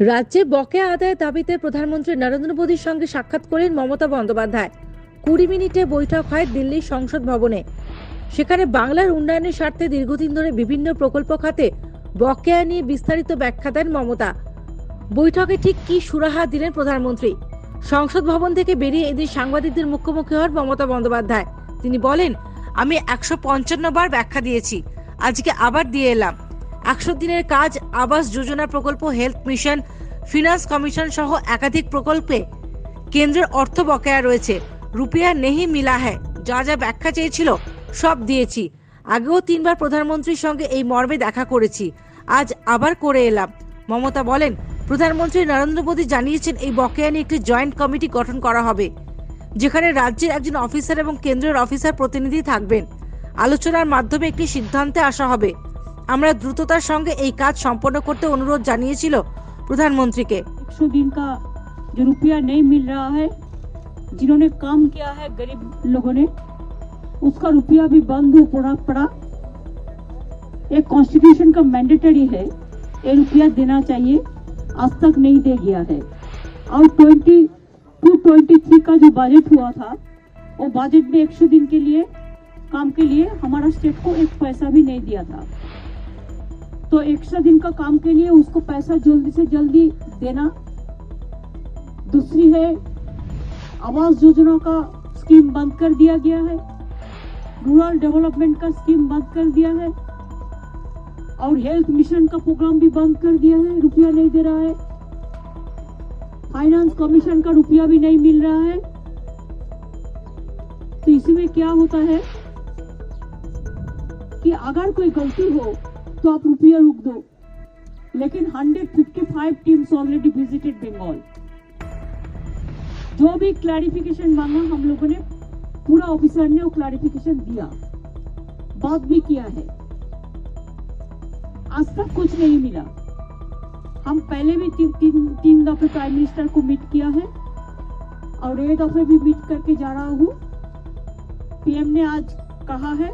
রাজ্যে বকেয়া আদায়ের দাবিতে প্রধানমন্ত্রী নরেন্দ্র মোদীর সঙ্গে সাক্ষাৎ করেন মমতা বন্দ্যোপাধ্যায়। 20 মিনিটে বৈঠক হয় দিল্লির সংসদ ভবনে। সেখানে বাংলার উন্নয়নের স্বার্থে দীর্ঘদিন ধরে বিভিন্ন প্রকল্প খাতে বকেয়া নিয়ে বিস্তারিত ব্যাখ্যা দেন মমতা। বৈঠকে ঠিক কি সুরাহা দিলেন প্রধানমন্ত্রী? সংসদ ভবন থেকে বেরিয়ে এদিন সাংবাদিকদের মুখোমুখি হন মমতা বন্দ্যোপাধ্যায়। তিনি বলেন, আমি 155 বার ব্যাখ্যা দিয়েছি, আজকে আবার দিয়ে এলাম। 100 দিনের কাজ, আবাস যোজনা প্রকল্প, হেলথ মিশন, ফিনান্স কমিশন সহ একাধিক প্রকল্পে কেন্দ্রের অর্থ বকেয়া রয়েছে। রুপিয়া নেহি মিলা হ্যায়। যা যা ব্যাখ্যা চেয়েছিল সব দিয়েছি। আগেও 3 বার প্রধানমন্ত্রীর সঙ্গে এই মর্মে দেখা করেছি, আজ আবার করে এলাম। মমতা বলেন, প্রধানমন্ত্রী নরেন্দ্র মোদী জানিয়েছেন এই বকেয়া নিয়ে একটি জয়েন্ট কমিটি গঠন করা হবে, যেখানে রাজ্যের একজন অফিসার এবং কেন্দ্রের অফিসার প্রতিনিধি থাকবেন। আলোচনার মাধ্যমে একটি সিদ্ধান্তে আসা হবে। আমরা দ্রুততার সঙ্গে এই কাজ সম্পন্ন করতে অনুরোধ জানিয়েছিল প্রধানমন্ত্রীকে। 100 दिन का जो रुपया नहीं मिल रहा है, जिन्होंने काम किया है गरीब लोगों ने, उसका रुपया भी बंद हो पड़ा। एक कॉन्स्टिट्यूशन का मैंडेटरी है, ये रुपया देना चाहिए, आज तक नहीं दे गया है। और 22-23 का जो बजट हुआ था, वो बजट में 100 दिन के लिए काम के लिए हमारा स्टेट को एक पैसा भी नहीं दिया था। तो 100 दिन का काम के लिए उसको पैसा जल्दी से जल्दी देना। दूसरी है, आवास योजना का स्कीम बंद कर दिया गया है, रूरल डेवलपमेंट का स्कीम बंद कर दिया है, और हेल्थ मिशन का प्रोग्राम भी बंद कर दिया है, रुपया नहीं दे रहा है। फाइनेंस कमीशन का रुपया भी नहीं मिल रहा है। तो इसमें क्या होता है कि अगर कोई गलती हो तो आप रुपया रुक दो, लेकिन 155 टीम्स ऑलरेडी विजिटेड बंगाल। जो भी क्लैरिफिकेशन मांगा हम लोगों ने, पूरा ऑफिसर ने वो क्लैरिफिकेशन दिया, बात भी किया है। आज तक कुछ नहीं मिला। हम पहले भी तीन दफे प्राइम मिनिस्टर को मीट किया है, और एक दफे भी मीट करके जा रहा हूँ। पीएम ने आज कहा है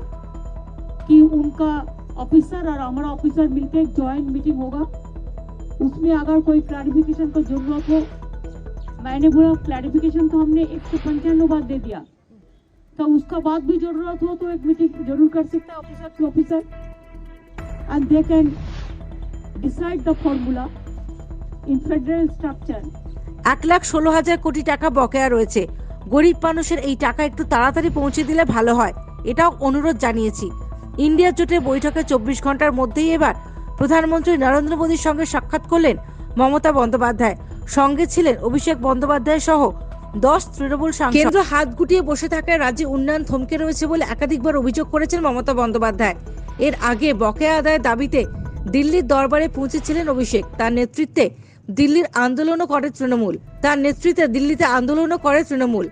कि उनका ऑफिसर और हमारा ऑफिसर मिलकर एक ज्वाइंट मीटिंग होगा, उसमें अगर कोई क्लैरिफिकेशन की जरूरत हो। मैंने बोला क्लैरिफिकेशन तो हमने 195 बार दे दिया, तो उसका बाद भी जरूरत हो तो एक मीटिंग जरूर कर सकता है officer to officer, and they can decide the formula in federal structure. 1,16,000 crore টাকা বকেয়া রয়েছে। গরিব মানুষের এই টাকা একটু তাড়াতাড়ি পৌঁছে দিলে ভালো হয়, এটাও অনুরোধ জানিয়েছি। ইন্ডিয়া জোটের বৈঠকে 24 ঘন্টার মধ্যেই এবার প্রধানমন্ত্রী নরেন্দ্র মোদীর সঙ্গে সাক্ষাৎ করলেন মমতা বন্দ্যোপাধ্যায়। সঙ্গে ছিলেন অভিষেক বন্দ্যোপাধ্যায় সহ 10 তৃণমূল সাংসদ। কেন্দ্র হাত গুটিয়ে বসে থাকায় রাজ্যে উন্নয়ন থমকে রয়েছে বলে একাধিকবার অভিযোগ করেছেন মমতা বন্দ্যোপাধ্যায়। এর আগে বকেয়া আদায়ের দাবিতে দিল্লির দরবারে পৌঁছেছিলেন অভিষেক। তার নেতৃত্বে দিল্লিতে আন্দোলনও করে তৃণমূল।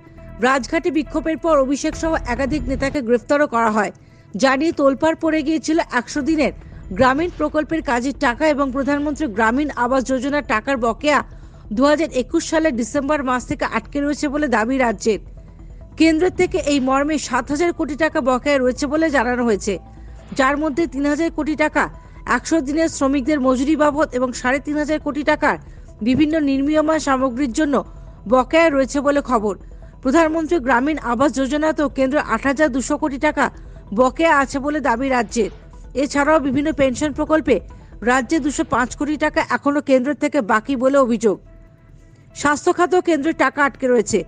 রাজঘাটে বিক্ষোভের পর অভিষেক সহ একাধিক নেতাকে গ্রেফতারও করা হয়। জানিয়ে তোলপাড় পড়ে গিয়েছিল 100 দিনের গ্রামীণ প্রকল্পের কাজের টাকা এবং প্রধানমন্ত্রী গ্রামীণ আবাস যোজনার টাকার বকেয়া 2021 সালের ডিসেম্বর মাস থেকে আটকে রয়েছে বলে দাবি রাজ্যের। কেন্দ্রের থেকে এই মর্মে 7,000 কোটি টাকা বকেয়া রয়েছে বলে জানানো হয়েছে, যার মধ্যে 3,000 কোটি টাকা 100 দিনের শ্রমিকদের মজুরি বাবদ এবং 3,500 কোটি টাকার বিভিন্ন নির্মীয়মান সামগ্রীর জন্য বকেয়া রয়েছে বলে খবর। প্রধানমন্ত্রী গ্রামীণ আবাস যোজনাতেও কেন্দ্র 8,200 কোটি টাকা বকেয়া আছে বলে দাবি রাজ্যের। এছাড়াও বিভিন্ন পেনশন প্রকল্পে রাজ্যে 205 কোটি টাকা এখনো কেন্দ্র থেকে বাকি বলে অভিযোগ। স্বাস্থ্য খাতেও কেন্দ্রের টাকা আটকে রয়েছে।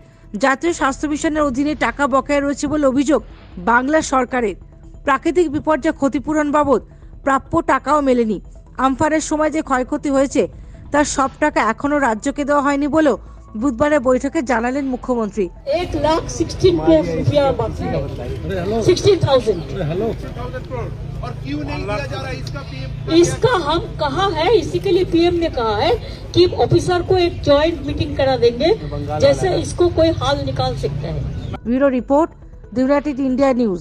জাতীয় স্বাস্থ্য মিশনের অধীনে টাকা বকেয়া রয়েছে বলে অভিযোগ বাংলা সরকারের। প্রাকৃতিক বিপর্যয় ক্ষতিপূরণ বাবদ প্রাপ্য টাকাও মেলেনি। আমফানের সময় যে ক্ষয়ক্ষতি হয়েছে তার সব টাকা এখনো রাজ্যকে দেওয়া হয়নি বলেও বুধবারের বৈঠকে জানালেন মুখ্যমন্ত্রী। 1,16 करोड़ रुपया बाकी है, 16,000। और क्यों नहीं किया जा रहा है इसका हम कहा है, इसी के लिए पीएम ने कहा है कि ऑफिसर को एक जॉइंट मीटिंग करा देंगे, जैसे इसको कोई हाल निकाल सकता है। Bureau report, the United India news.